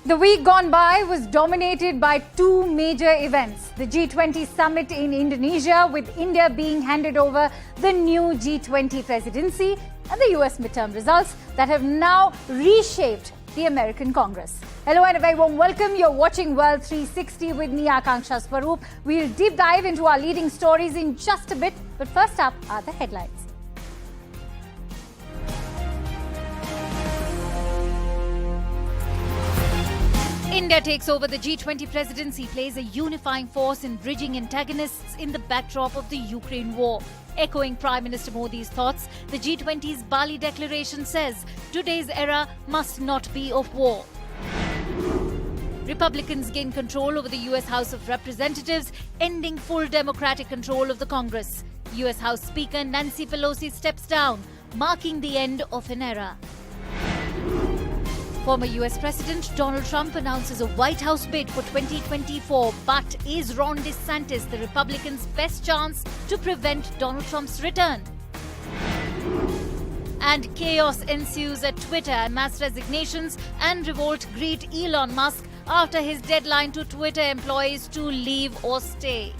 The week gone by was dominated by two major events. The G20 Summit in Indonesia, with India being handed over the new G20 Presidency, and the US midterm results that have now reshaped the American Congress. Hello and a very warm welcome. You're watching World 360 with me, Akanksha Swaroop. We'll deep dive into our leading stories in just a bit, but first up are the headlines. India takes over the G20 presidency, plays a unifying force in bridging antagonists in the backdrop of the Ukraine war. Echoing Prime Minister Modi's thoughts, the G20's Bali declaration says today's era must not be of war. Republicans gain control over the US House of Representatives, ending full democratic control of the Congress. US House Speaker Nancy Pelosi steps down, marking the end of an era. Former US President Donald Trump announces a White House bid for 2024, but is Ron DeSantis the Republicans' best chance to prevent Donald Trump's return? And chaos ensues at Twitter. Mass resignations and revolt greet Elon Musk after his deadline to Twitter employees to leave or stay.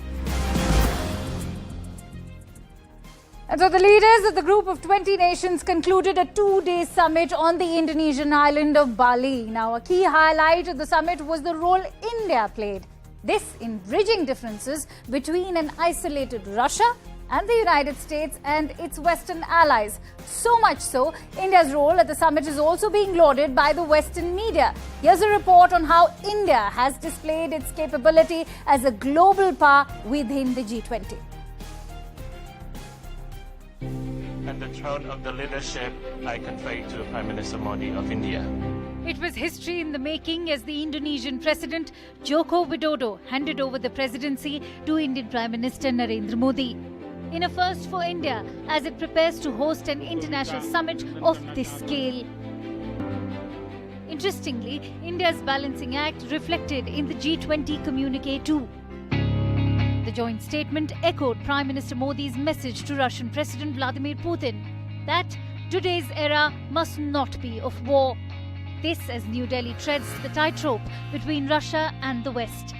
And so the leaders of the group of 20 nations concluded a two-day summit on the Indonesian island of Bali. Now, a key highlight of the summit was the role India played. This in bridging differences between an isolated Russia and the United States and its Western allies. So much so, India's role at the summit is also being lauded by the Western media. Here's a report on how India has displayed its capability as a global power within the G20. And the throne of the leadership I convey to Prime Minister Modi of India. It was history in the making as the Indonesian President Joko Widodo handed over the presidency to Indian Prime Minister Narendra Modi. In a first for India as it prepares to host an international summit of this scale. Interestingly, India's balancing act reflected in the G20 communique too. The joint statement echoed Prime Minister Modi's message to Russian President Vladimir Putin that today's era must not be of war. This as New Delhi treads the tightrope between Russia and the West.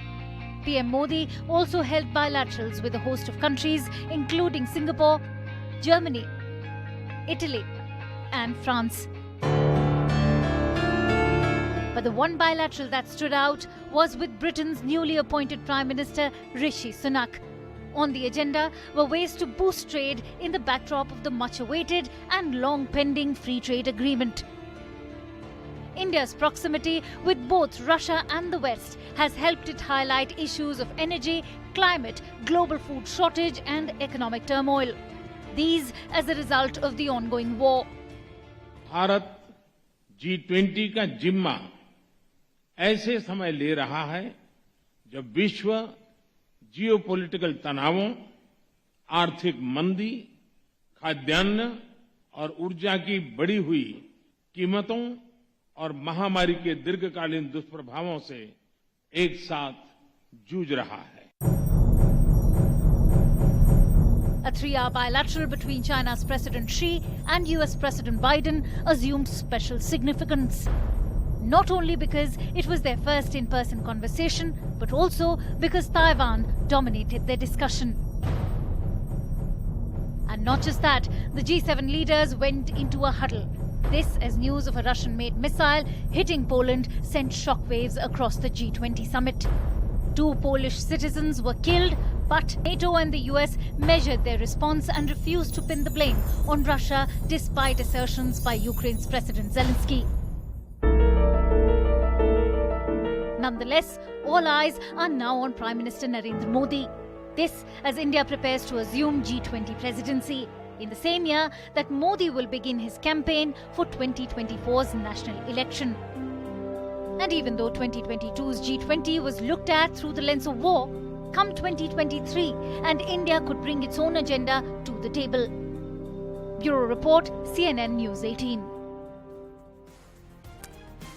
PM Modi also held bilaterals with a host of countries including Singapore, Germany, Italy and France. But the one bilateral that stood out was with Britain's newly appointed Prime Minister Rishi Sunak. On the agenda were ways to boost trade in the backdrop of the much-awaited and long-pending free trade agreement. India's proximity with both Russia and the West has helped it highlight issues of energy, climate, global food shortage and economic turmoil. These as a result of the ongoing war. Bharat G20 का जिम्मा ऐसे समय ले रहा है जब विश्व geopolitical तनावों, आर्थिक मंदी, खाद्यान्न और ऊर्जा की बढ़ी हुई कीमतों और महामारी के दीर्घकालीन दुष्प्रभावों से एक साथ जूझ रहा है. A three-hour bilateral between China's President Xi and US President Biden assumed special significance. Not only because it was their first in-person conversation, but also because Taiwan dominated their discussion. And not just that, the G7 leaders went into a huddle. This as news of a Russian-made missile hitting Poland sent shockwaves across the G20 summit. 2 Polish citizens were killed, but NATO and the US measured their response and refused to pin the blame on Russia despite assertions by Ukraine's President Zelensky. Nonetheless, all eyes are now on Prime Minister Narendra Modi. This as India prepares to assume G20 presidency in the same year that Modi will begin his campaign for 2024's national election. And even though 2022's G20 was looked at through the lens of war, come 2023 and India could bring its own agenda to the table. Bureau Report, CNN News 18.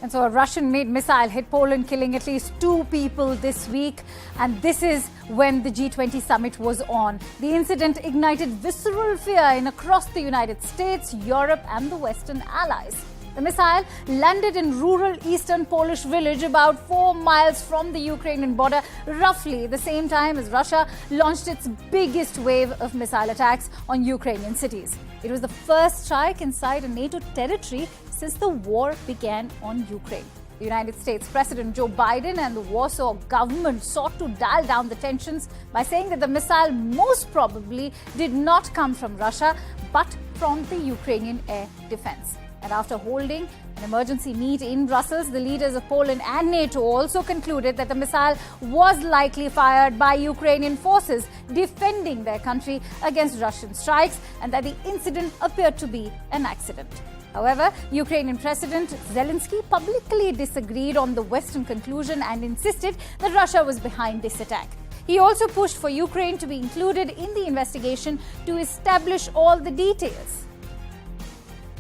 And so a Russian-made missile hit Poland, killing at least 2 people this week. And this is when the G20 summit was on. The incident ignited visceral fear in across the United States, Europe and the Western allies. The missile landed in rural eastern Polish village about 4 miles from the Ukrainian border, roughly the same time as Russia launched its biggest wave of missile attacks on Ukrainian cities. It was the first strike inside a NATO territory since the war began on Ukraine. The United States President Joe Biden and the Warsaw government sought to dial down the tensions by saying that the missile most probably did not come from Russia, but from the Ukrainian air defense. And after holding an emergency meet in Brussels, the leaders of Poland and NATO also concluded that the missile was likely fired by Ukrainian forces defending their country against Russian strikes, and that the incident appeared to be an accident. However, Ukrainian President Zelensky publicly disagreed on the Western conclusion and insisted that Russia was behind this attack. He also pushed for Ukraine to be included in the investigation to establish all the details.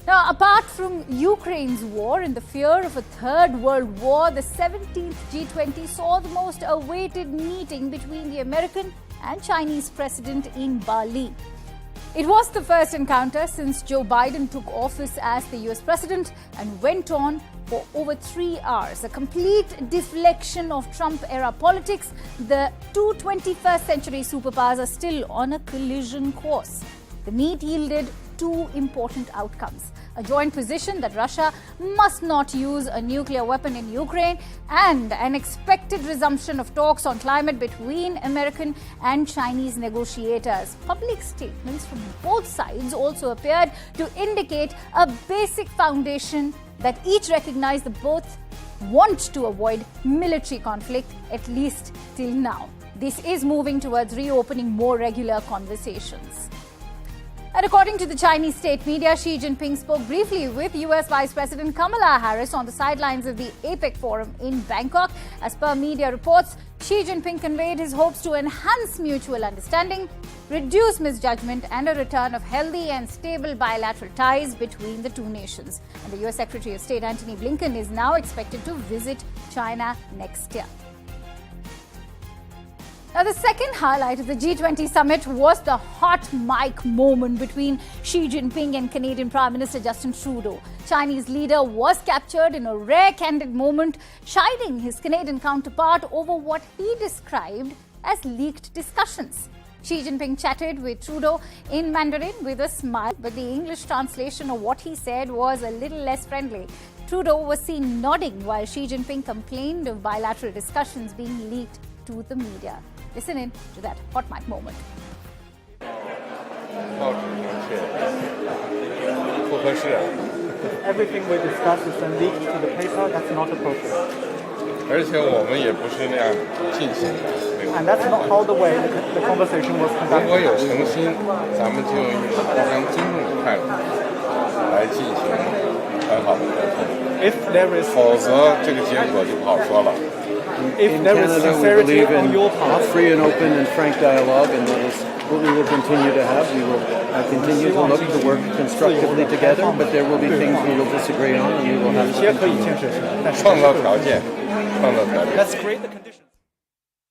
Now, apart from Ukraine's war and the fear of a third world war, the 17th G20 saw the most awaited meeting between the American and Chinese president in Bali. It was the first encounter since Joe Biden took office as the US president and went on for over 3 hours. A complete deflection of Trump-era politics, the two 21st century superpowers are still on a collision course. The meet yielded two important outcomes: a joint position that Russia must not use a nuclear weapon in Ukraine, and an expected resumption of talks on climate between American and Chinese negotiators. Public statements from both sides also appeared to indicate a basic foundation that each recognize that both want to avoid military conflict, at least till now. This is moving towards reopening more regular conversations. And according to the Chinese state media, Xi Jinping spoke briefly with US Vice President Kamala Harris on the sidelines of the APEC forum in Bangkok. As per media reports, Xi Jinping conveyed his hopes to enhance mutual understanding, reduce misjudgment, and a return of healthy and stable bilateral ties between the two nations. And the US Secretary of State Antony Blinken is now expected to visit China next year. Now, the second highlight of the G20 summit was the hot mic moment between Xi Jinping and Canadian Prime Minister Justin Trudeau. Chinese leader was captured in a rare candid moment, chiding his Canadian counterpart over what he described as leaked discussions. Xi Jinping chatted with Trudeau in Mandarin with a smile, but the English translation of what he said was a little less friendly. Trudeau was seen nodding while Xi Jinping complained of bilateral discussions being leaked to the media. Listen in to that hot mic moment. 报纸明确不合适， Everything we discuss is then leaked to the paper. That's not appropriate. 而且我们也不是那样进行的。 And that's not how the way the conversation was 如果有 conducted. 诚心，咱们就用互相尊重的态度来进行很好的沟通， If there is 否则这个结果就不好说了。 if In there is Canada, we sincerity believe on in your part, free and open and frank dialogue, and that is what we will continue to have. We will continue to look to work constructively together, but there will be things we will disagree on, and we will have 有 to 些可以 continue. 建设性，但是 创造条件，创造条件。 Let's create the conditions.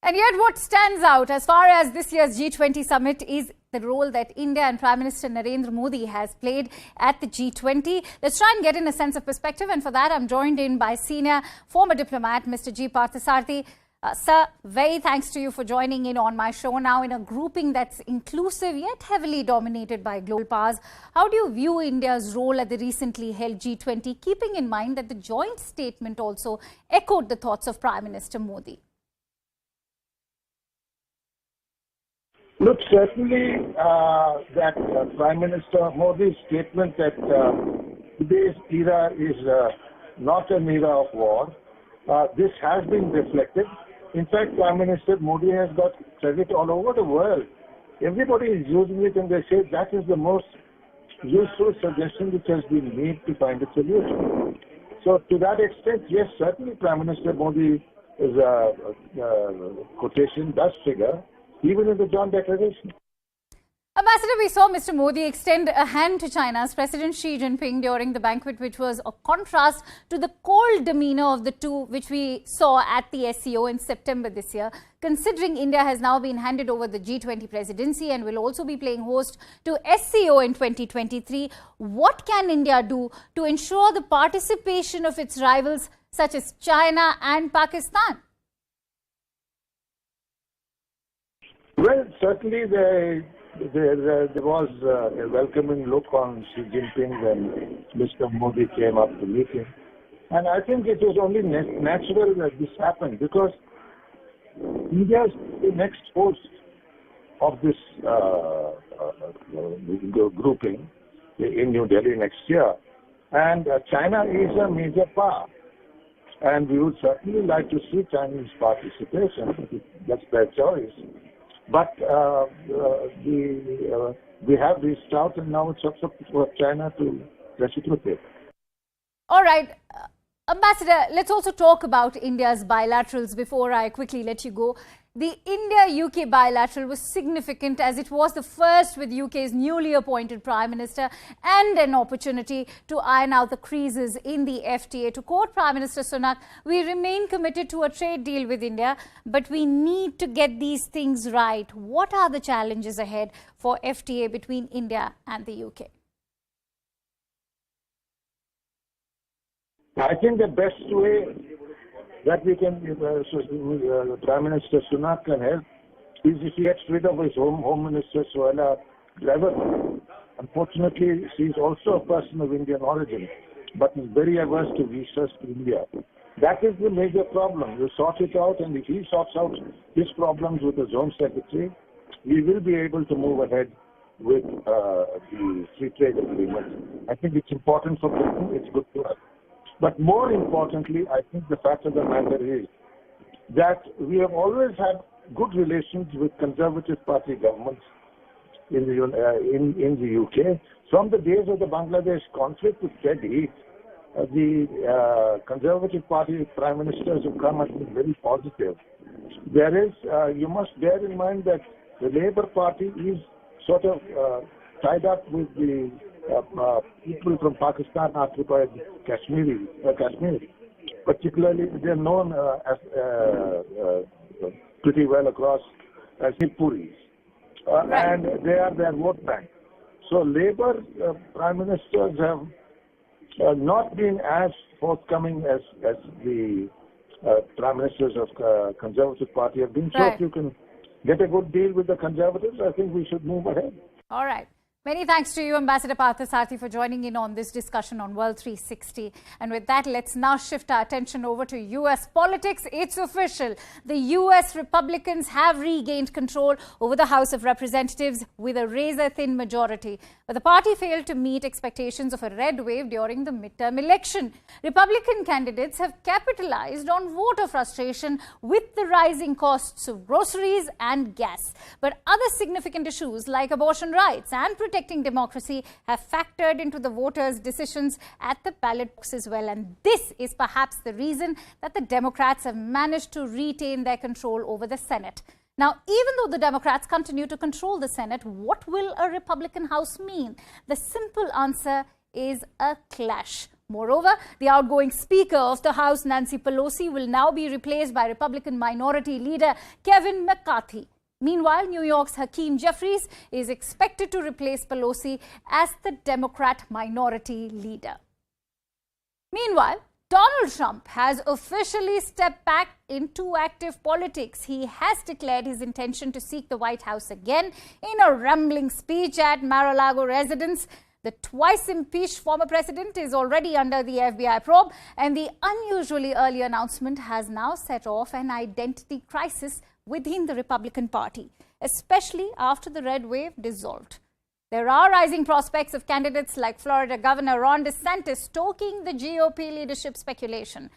And yet what stands out as far as this year's G20 summit is the role that India and Prime Minister Narendra Modi has played at the G20. Let's try and get in a sense of perspective, and for that I'm joined in by senior former diplomat Mr. G. Parthasarathy. Sir, very thanks to you for joining in on my show now in a grouping that's inclusive yet heavily dominated by global powers. How do you view India's role at the recently held G20, keeping in mind that the joint statement also echoed the thoughts of Prime Minister Modi? Look, certainly that Prime Minister Modi's statement that today's era is not an era of war, this has been reflected. In fact, Prime Minister Modi has got credit all over the world. Everybody is using it, and they say that is the most useful suggestion which has been made to find a solution. So to that extent, yes, certainly Prime Minister Modi's quotation does figure even in the joint declaration. Ambassador, we saw Mr. Modi extend a hand to China's President Xi Jinping during the banquet, which was a contrast to the cold demeanor of the two, which we saw at the SCO in September this year. Considering India has now been handed over the G20 presidency and will also be playing host to SCO in 2023, what can India do to ensure the participation of its rivals such as China and Pakistan? Well, certainly there was a welcoming look on Xi Jinping when Mr. Modi came up to meet him. And I think it was only natural that this happened because India is the next host of this grouping in New Delhi next year. And China is a major power. And we would certainly like to see Chinese participation. That's their choice. But we have reached out, and now it's up for China to reciprocate. All right. Ambassador, let's also talk about India's bilaterals before I quickly let you go. The India-UK bilateral was significant as it was the first with UK's newly appointed Prime Minister and an opportunity to iron out the creases in the FTA. To quote Prime Minister Sunak, we remain committed to a trade deal with India, but we need to get these things right. What are the challenges ahead for FTA between India and the UK? I think the best way that we can, Prime Minister Sunak can help is if he gets rid of his Home Minister Suella Driver. Unfortunately, she is also a person of Indian origin, but is very averse to visas to India. That is the major problem. You sort it out, and if he sorts out his problems with his Home Secretary, we will be able to move ahead with the free trade agreement. I think it's important for Britain, it's good to us. But more importantly, I think the fact of the matter is that we have always had good relations with Conservative Party governments in the UK. From the days of the Bangladesh conflict with Ted Heath, the Conservative Party Prime Ministers have come and been very positive. You must bear in mind that the Labour Party is sort of tied up with the people from Pakistan occupied Kashmir. Particularly, they are known pretty well across as Hippuris. And they are their vote bank. So Labour Prime Ministers have not been as forthcoming as the Prime Ministers of Conservative Party have been. So if you can get a good deal with the Conservatives, I think we should move ahead. All right. Many thanks to you, Ambassador Parthasarathy, for joining in on this discussion on World 360. And with that, let's now shift our attention over to US politics. It's official. The US Republicans have regained control over the House of Representatives with a razor-thin majority. But the party failed to meet expectations of a red wave during the midterm election. Republican candidates have capitalized on voter frustration with the rising costs of groceries and gas. But other significant issues like abortion rights and protecting democracy have factored into the voters' decisions at the ballot box as well. And this is perhaps the reason that the Democrats have managed to retain their control over the Senate. Now, even though the Democrats continue to control the Senate, what will a Republican House mean? The simple answer is a clash. Moreover, the outgoing Speaker of the House, Nancy Pelosi, will now be replaced by Republican Minority Leader Kevin McCarthy. Meanwhile, New York's Hakeem Jeffries is expected to replace Pelosi as the Democrat Minority Leader. Meanwhile, Donald Trump has officially stepped back into active politics. He has declared his intention to seek the White House again in a rambling speech at Mar-a-Lago residence. The twice-impeached former president is already under the FBI probe, and the unusually early announcement has now set off an identity crisis within the Republican Party, especially after the red wave dissolved. There are rising prospects of candidates like Florida Governor Ron DeSantis stoking the GOP leadership speculation.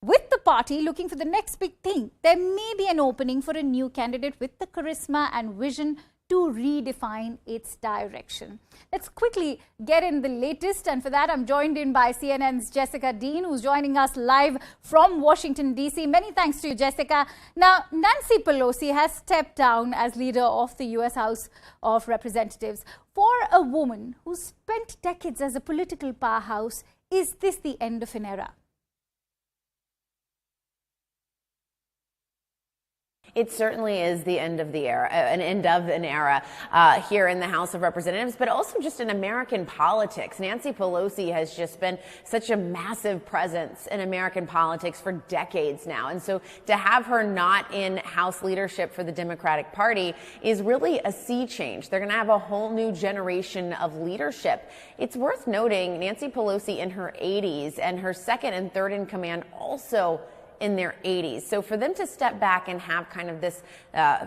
With the party looking for the next big thing, there may be an opening for a new candidate with the charisma and vision to redefine its direction. Let's quickly get in the latest, and for that I'm joined in by CNN's Jessica Dean, who's joining us live from Washington, D.C. Many thanks to you, Jessica. Now, Nancy Pelosi has stepped down as leader of the U.S. House of Representatives. For a woman who spent decades as a political powerhouse, is this the end of an era? It certainly is the end of the era, an end of an era here in the House of Representatives, but also just in American politics. Nancy Pelosi has just been such a massive presence in American politics for decades now. And so to have her not in House leadership for the Democratic Party is really a sea change. They're going to have a whole new generation of leadership. It's worth noting Nancy Pelosi in her 80s and her second and third in command also in their 80s. So for them to step back and have kind of this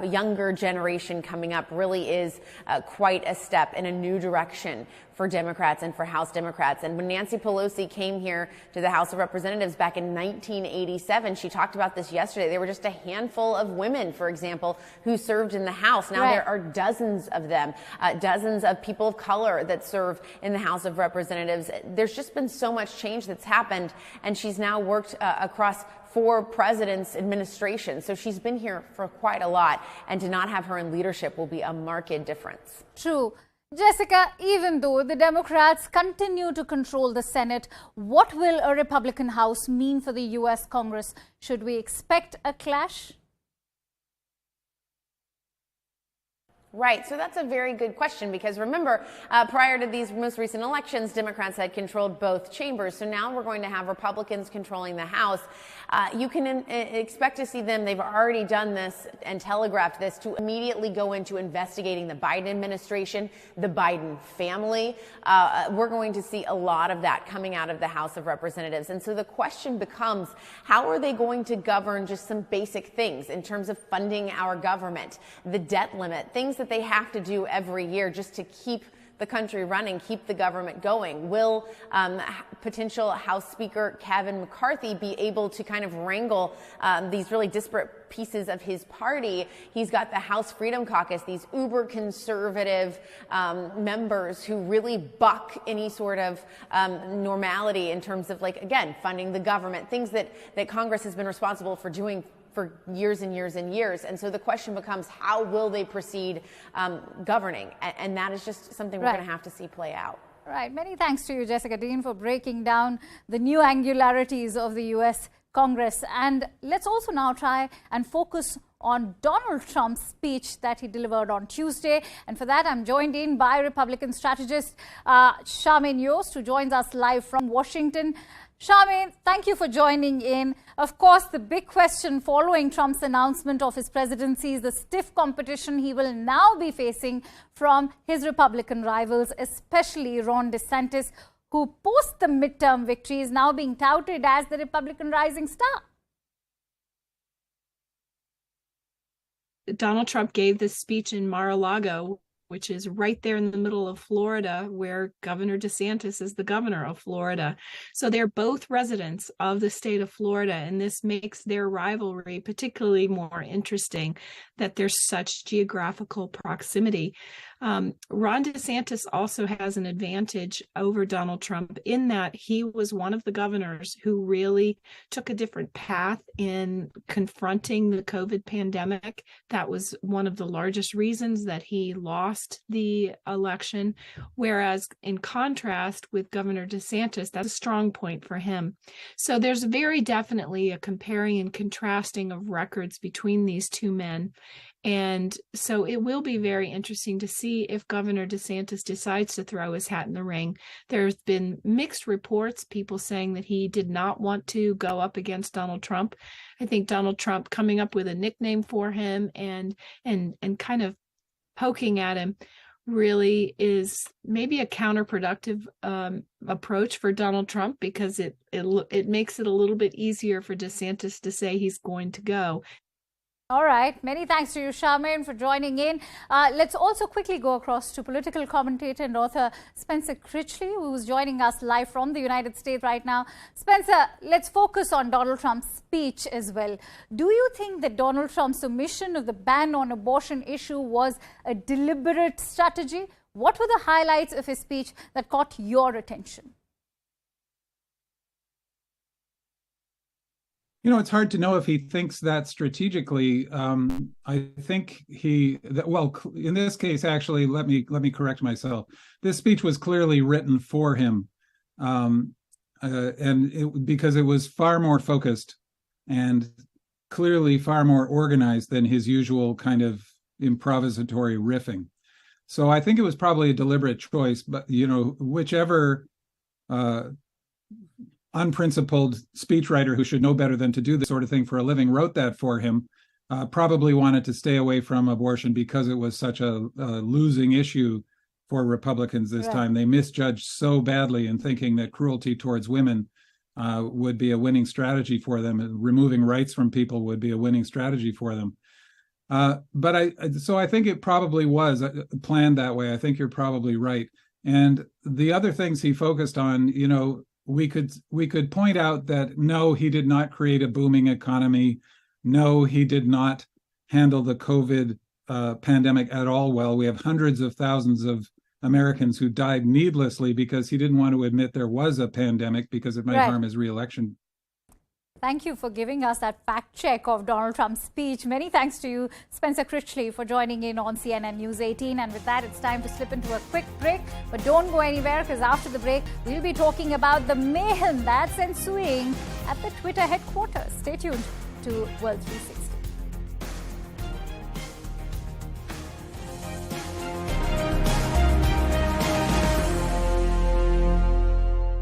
younger generation coming up really is quite a step in a new direction for Democrats and for House Democrats. And when Nancy Pelosi came here to the House of Representatives back in 1987, she talked about this yesterday. There were just a handful of women, for example, who served in the House. Now there are dozens of them, dozens of people of color that serve in the House of Representatives. There's just been so much change that's happened, and she's now worked across 4 presidents' administrations. So she's been here for quite a lot, and to not have her in leadership will be a marked difference. True. Jessica, even though the Democrats continue to control the Senate, what will a Republican House mean for the U.S. Congress? Should we expect a clash? Right. So that's a very good question, because remember, prior to these most recent elections, Democrats had controlled both chambers. So now we're going to have Republicans controlling the House. You can expect to see them. They've already done this and telegraphed this, to immediately go into investigating the Biden administration, the Biden family. We're going to see a lot of that coming out of the House of Representatives. And so the question becomes, how are they going to govern just some basic things in terms of funding our government, the debt limit, things that they have to do every year just to keep the country running, keep the government going? Will potential House Speaker Kevin McCarthy be able to kind of wrangle these really disparate pieces of his party? He's got the House Freedom Caucus, these uber conservative members who really buck any sort of normality in terms of, like, again, funding the government, things that Congress has been responsible for doing for years and years and years. And so the question becomes, how will they proceed governing? And that is just something we're going to have to see play out. Right. Many thanks to you, Jessica Dean, for breaking down the new angularities of the U.S. Congress. And let's also now try and focus on Donald Trump's speech that he delivered on Tuesday. And for that, I'm joined in by Republican strategist Charmaine Yost, who joins us live from Washington. Charmaine, thank you for joining in. Of course, the big question following Trump's announcement of his presidency is the stiff competition he will now be facing from his Republican rivals, especially Ron DeSantis, who post the midterm victory is now being touted as the Republican rising star. Donald Trump gave this speech in Mar-a-Lago, which is right there in the middle of Florida, where Governor DeSantis is the governor of Florida. So they're both residents of the state of Florida, and this makes their rivalry particularly more interesting, that there's such geographical proximity. Ron DeSantis also has an advantage over Donald Trump in that he was one of the governors who really took a different path in confronting the COVID pandemic. That was one of the largest reasons that he lost the election, whereas in contrast with Governor DeSantis, that's a strong point for him. So there's very definitely a comparing and contrasting of records between these two men. And so it will be very interesting to see if Governor DeSantis decides to throw his hat in the ring. There's been mixed reports, people saying that he did not want to go up against Donald Trump. I think Donald Trump coming up with a nickname for him and kind of poking at him really is maybe a counterproductive approach for Donald Trump, because it makes it a little bit easier for DeSantis to say he's going to go. All right. Many thanks to you, Charmaine, for joining in. Let's also quickly go across to political commentator and author Spencer Critchley, who is joining us live from the United States right now. Spencer, let's focus on Donald Trump's speech as well. Do you think that Donald Trump's omission of the ban on abortion issue was a deliberate strategy? What were the highlights of his speech that caught your attention? You know, it's hard to know if he thinks that strategically. I think well, in this case, actually, let me correct myself. This speech was clearly written for him, because it was far more focused and clearly far more organized than his usual kind of improvisatory riffing. So I think it was probably a deliberate choice. But you know, whichever unprincipled speechwriter who should know better than to do this sort of thing for a living wrote that for him, probably wanted to stay away from abortion because it was such a losing issue for Republicans this time. They misjudged so badly in thinking that cruelty towards women would be a winning strategy for them, and removing rights from people would be a winning strategy for them. So I think it probably was planned that way. I think you're probably right. And the other things he focused on, you know, we could point out that no, he did not create a booming economy. No, he did not handle the COVID pandemic at all well. We have hundreds of thousands of Americans who died needlessly because he didn't want to admit there was a pandemic because it might harm his reelection. Thank you for giving us that fact check of Donald Trump's speech. Many thanks to you, Spencer Critchley, for joining in on CNN News 18. And with that, it's time to slip into a quick break. But don't go anywhere, because after the break, we'll be talking about the mayhem that's ensuing at the Twitter headquarters. Stay tuned to World 360.